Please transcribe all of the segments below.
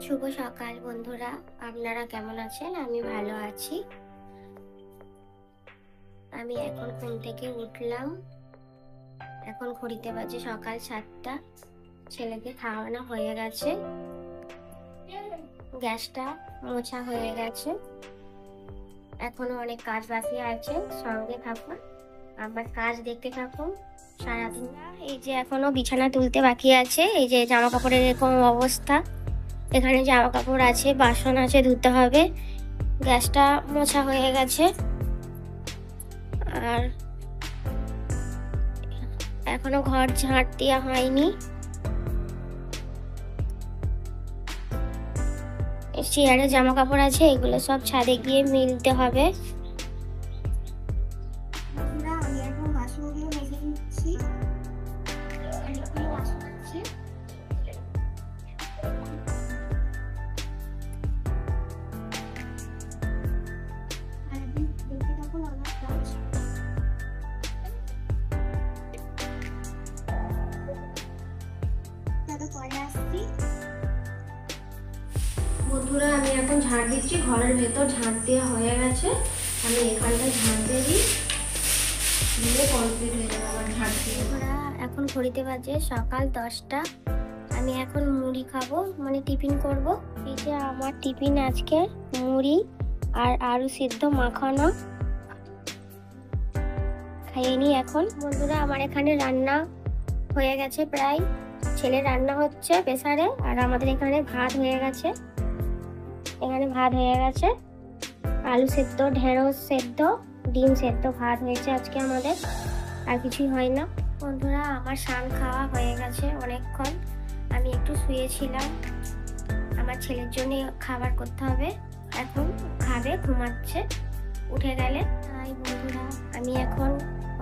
শুভ সকাল বন্ধুরা, আপনারা কেমন আছেন? আমি ভালো আছি। আমি এখন ঘুম থেকে উঠলাম। এখন ঘড়িতে বাজে সকাল 7টা। ছেলেকে খাওয়ানো হয়ে গেছে, গ্যাসটা মোছা হয়ে গেছে। এখনো অনেক কাজ বাকি আছে, সঙ্গে থাকুন, আমার কাজ দেখতে থাকুন সারাদিন। এই যে এখনো বিছানা তুলতে বাকি আছে। এই যে জামা কাপড়ের এরকম অবস্থা, এখানে জামা কাপড় আছে, বাসন আছে, ধুতে হবে। গ্যাসটা মোছা হয়ে গেছে, আর এখনো ঘর ঝাঁট দেওয়া হয়নি। চেয়ারে জামা কাপড় আছে, এগুলো সব ছাদে গিয়ে মিলতে হবে। আমি এখন বাসনগুলো মেজে নিচ্ছি। বন্ধুরা, আমি এখন ঝাড় দিচ্ছি। ঘরের ভেতর ঝাঁট দেওয়া হয়ে গেছে, আমি এখানটায় ঝাঁট দিয়ে কমপ্লিট হয়ে যাবে আমার ঝাঁট দিয়ে। এখন ঘড়িতে বাজে সকাল 10টা। আমি এখন মুড়ি খাবো, মানে টিফিন করব। এই যে আমার টিফিন আজকে মুড়ি আর আলু সিদ্ধ মাখানো। খাইয়ে নি এখন। বন্ধুরা, আমার এখানে রান্না হয়ে গেছে প্রায়। ছেলে রান্না হচ্ছে প্রেসারে, আর আমাদের এখানে ভাত হয়ে গেছে। এখানে ভাত হয়ে গেছে, আলু সেদ্ধ, ঢেঁড়স সেদ্ধ, ডিম সেদ্ধ ভাত হয়েছে আজকে আমাদের, আর কিছুই হয় না। বন্ধুরা, আমার স্নান খাওয়া হয়ে গেছে অনেকক্ষণ। আমি একটু শুয়েছিলাম, আমার ছেলের জন্য খাবার করতে হবে। এখন খাবে, ঘুমাচ্ছে, উঠে গেলে। তাই বন্ধুরা, আমি এখন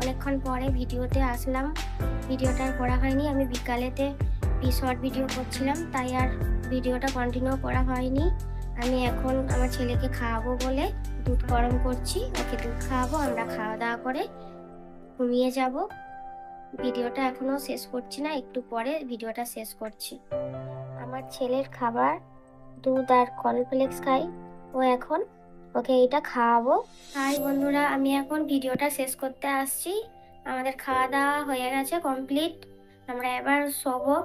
অনেকক্ষণ পরে ভিডিওতে আসলাম। ভিডিওটা আর করা হয়নি, আমি বিকালেতে শর্ট ভিডিও করছিলাম, তাই আর ভিডিওটা কন্টিনিউ করা হয়নি। আমি এখন আমার ছেলেকে খাওয়াবো বলে দুধ গরম করছি, ওকে দুধ খাওয়াবো। আমরা খাওয়া দাওয়া করে ঘুমিয়ে যাব। ভিডিওটা এখনো শেষ করছি না, একটু পরে ভিডিওটা শেষ করছি। আমার ছেলের খাবার দুধ আর কর্নফ্লেক্স খাই ও, এখন ওকে এটা খাওয়াবো। তাই বন্ধুরা, আমি এখন ভিডিওটা শেষ করতে আসছি। আমাদের খাওয়া দাওয়া হয়ে গেছে কমপ্লিট, আমরা এবার শোবো।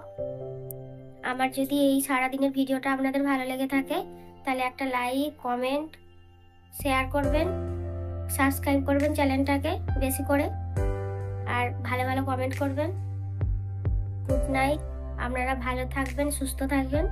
আমার যদি এই সারাদিনের ভিডিওটা আপনাদের ভালো লেগে থাকে, তাহলে একটা লাইক, কমেন্ট, শেয়ার করবেন, সাবস্ক্রাইব করবেন চ্যানেলটাকে বেশি করে, আর ভালো ভালো কমেন্ট করবেন। গুড নাইট, আপনারা ভালো থাকবেন, সুস্থ থাকবেন।